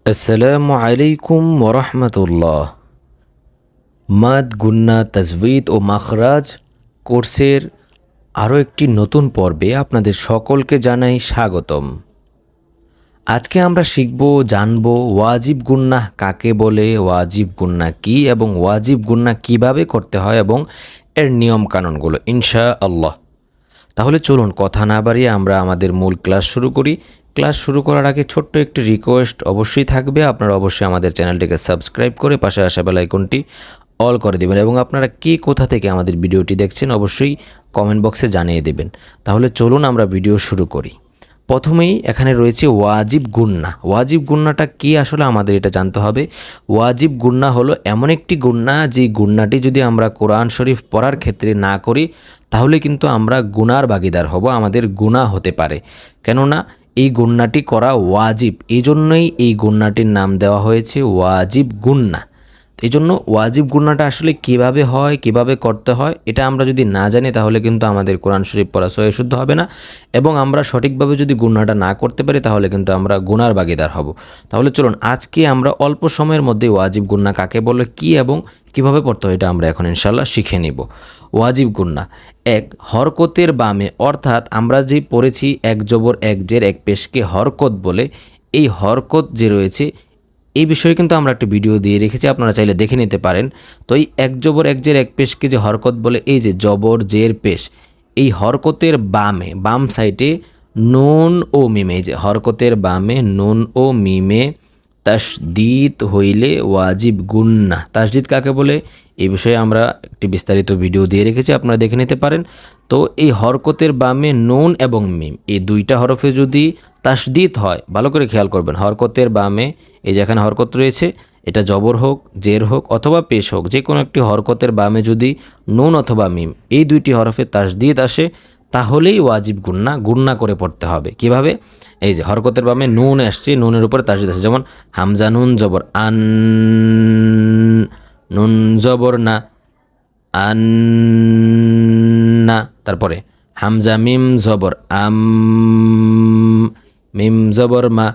আসসালামু আলাইকুম ওরহমতুল্লাহ। মাদ, গুন্না, তাজভিদ ও মাখরাজ কোর্সের আরও একটি নতুন পর্বে আপনাদের সকলকে জানাই স্বাগতম। আজকে আমরা জানব ওয়াজিব গুন্নাহ কাকে বলে, ওয়াজিব গুন্নাহ কী এবং ওয়াজিব গুন্নাহ কিভাবে করতে হয় এবং এর নিয়মকানুনগুলো ইনশাআল্লাহ। তাহলে চলুন কথা না বাড়িয়ে আমরা আমাদের মূল ক্লাস শুরু করি। ক্লাস শুরু করার আগে ছোট্ট একটি রিকোয়েস্ট অবশ্যই থাকবে, আপনারা অবশ্যই আমাদের চ্যানেলটিকে সাবস্ক্রাইব করে পাশে আসা বেল আইকনটি অল করে দেবেন এবং আপনারা কে কোথা থেকে আমাদের ভিডিওটি দেখছেন অবশ্যই কমেন্ট বক্সে জানিয়ে দেবেন। তাহলে চলুন আমরা ভিডিও শুরু করি। প্রথমেই এখানে রয়েছে ওয়াজিব গুন্না। ওয়াজিব গুন্নাটা কি আসলে আমাদের এটা জানতে হবে। ওয়াজিব গুন্না হলো এমন একটি গুন্না যে গুন্নাটি যদি আমরা কোরআন শরীফ পড়ার ক্ষেত্রে না করি তাহলে কিন্তু আমরা গুনার ভাগীদার হব, আমাদের গুনাহ হতে পারে। কেননা এই গুন্নাটি করা ওয়াজিব, এই জন্যই এই গুন্নাটির নাম দেওয়া হয়েছে ওয়াজিব গুন্না। এই জন্য ওয়াজিব গুন্নাটা আসলে কিভাবে হয়, কিভাবে করতে হয় এটা আমরা যদি না জানি তাহলে কিন্তু আমাদের কোরআন শরীফ পড়া সহি শুদ্ধ হবে না এবং আমরা সঠিকভাবে যদি গুন্নাটা না করতে পারি তাহলে কিন্তু আমরা গুনার ভাগীদার হব। তাহলে চলুন আজকে আমরা অল্প সময়ের মধ্যে ওয়াজিব গুন্না কাকে বলে, কি এবং কিভাবে পড়তে হয় এটা আমরা এখন ইনশাআল্লাহ শিখে নিব। ওয়াজিব গুন্না এক, হরকতের বামে, অর্থাৎ আমরা যে পড়েছি এক জবর এক জের এক পেশকে হরকত বলে, এই হরকত যে রয়েছে এই বিষয়ে কিন্তু আমরা একটা ভিডিও দিয়ে রেখেছি, আপনারা চাইলে দেখে নিতে পারেন। তো এই এক জবর এক জের এক পেশকে যে হরকত বলে, এই যে জবর জের পেশ, এই হরকতের বামে বাম সাইডে নুন ও মিমে, যে হরকতের বামে নুন ও মিমে তাসদিদ হইলে ওয়াজিব গুন্না। তাসদিদ কাকে বলে এই বিষয়ে আমরা একটি বিস্তারিত ভিডিও দিয়ে রেখেছি, আপনারা দেখে নিতে পারেন। তো এই হরকতের বামে নুন এবং মিম এই দুইটা হরফে যদি তাসদিদ হয়, ভালো করে খেয়াল করবেন, হরকতের বামে এই যেখানে হরকত রয়েছে এটা জবর হোক, জের হোক অথবা পেশ হোক, যে কোনো একটি হরকতের বামে যদি নুন অথবা মিম এই দুইটি হরফে তাসদিদ আসে তাহলেই ওয়াজিব গুন্না, গুন্না করে পড়তে হবে। কিভাবে? এই যে হরকতের বামে নুন আসছে, নুনের উপরে তাসদিদ আসছে, যেমন হামজা নুন জবর আন, নুন জবর না, আন না। তারপরে হামজা মিম জবর আম, মিম জবর মা,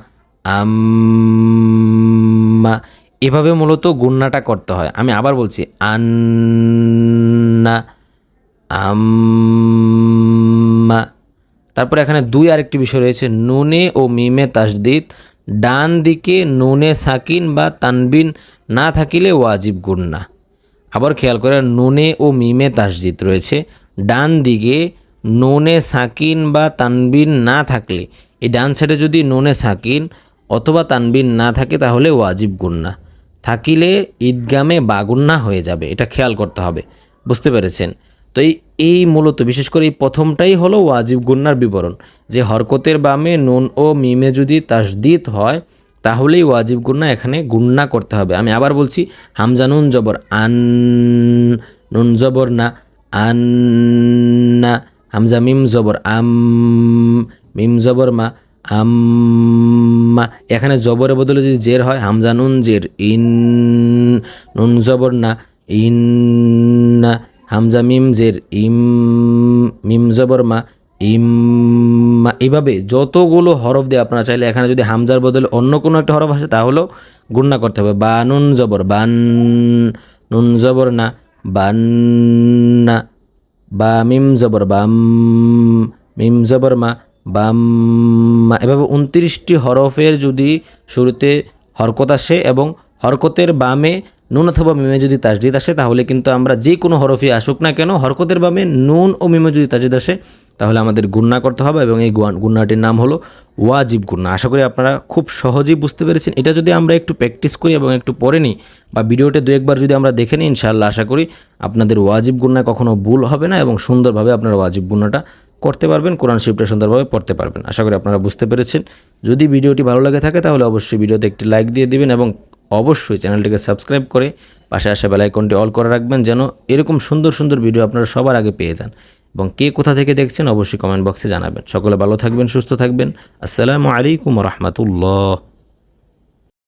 আম্মা। এভাবে মূলত গুন্নাটা করতে হয়। আমি আবার বলছি, আন্না, আম্মা। তারপরে এখানে আরেকটি বিষয় রয়েছে, নুনে ও মিমে তাসদিদ, ডান দিকে নুনে সাকিন বা তানবিন না থাকিলে ওয়াজিব গুন্না। আবার খেয়াল করে, নুনে ও মিমে তাসদিদ রয়েছে, ডান দিকে নুনে সাকিন বা তানবিন না থাকলে, এই ডান সাইডে যদি নুনে সাকিন অথবা তানবিন না থাকে তাহলে ওয়াজিব গুন্না, থাকিলে ঈদগামে বাগুন্না হয়ে যাবে, এটা খেয়াল করতে হবে। বুঝতে পেরেছেন? তো এই মূলত বিশেষ করে এই প্রথমটাই হলো ওয়াজিব গুন্নার বিবরণ, যে হরকতের বামে নুন ও মিমে যদি তাসদিদ হয় তাহলেই ওয়াজিব গুন্না, এখানে গুন্না করতে হবে। আমি আবার বলছি, হামজা নুন জবর আন, নুন জবর না, আন না। হামজা মিম জবর আম, মিম জবর মা, আম্মা। এখানে জবরের বদলে যদি জের হয়, হামজা নুন জের ইন, নুন জবর না, ইন না। হামজা মিম জের ইম, মিম জবর মা, ইম্মা। এইভাবে যতগুলো হরফ দিয়ে আপনারা চাইলে এখানে যদি হামজার বদলে অন্য কোনো একটা হরফ আসে তাহলেও গুন্না করতে হবে। বা নুন জবর বান, নুন জবর না, বান্না। বা মিম জবর বাম, মিম জবর মা, বাম্মা। এভাবে 29টি হরফের যদি শুরুতে হরকত আসে এবং হরকতের বামে নুন অথবা মিমে যদি তাসদিদ আসে তাহলে কিন্তু আমরা যে কোনো হরফে আসুক না কেন, হরকতের বামে নুন ও মিমে যদি তাসদিদ আসে তাহলে আমাদের গুন্না করতে হবে এবং এই গুন্নাটির নাম হলো ওয়াজিব গুন্না। আশা করি আপনারা খুব সহজেই বুঝতে পেরেছেন। এটা যদি আমরা একটু প্র্যাকটিস করি এবং একটু পড়ে নিই বা ভিডিওটা দু একবার যদি আমরা দেখে নিই, ইনশাআল্লাহ আশা করি আপনাদের ওয়াজিব গুন্নায় কখনো ভুল হবে না এবং সুন্দরভাবে আপনারা ওয়াজিব গুন্নাটা করতে পারবেন, কোরআন শরীফটা সুন্দরভাবে পড়তে পারবেন। আশা করি আপনারা বুঝতে পেরেছেন। যদি ভিডিওটি ভালো লাগে থাকে তাহলে অবশ্যই ভিডিওতে একটি লাইক দিয়ে দিবেন এবং অবশ্যই চ্যানেলটিকে সাবস্ক্রাইব করে পাশে আসা বেল আইকনটি অল করে রাখবেন, যেন এরকম সুন্দর সুন্দর ভিডিও আপনারা সবার আগে পেয়ে যান। এবং কে কোথা থেকে দেখছেন অবশ্যই কমেন্ট বক্সে জানাবেন। সকলে ভালো থাকবেন, সুস্থ থাকবেন। আসসালামু আলাইকুম ওয়া রাহমাতুল্লাহ।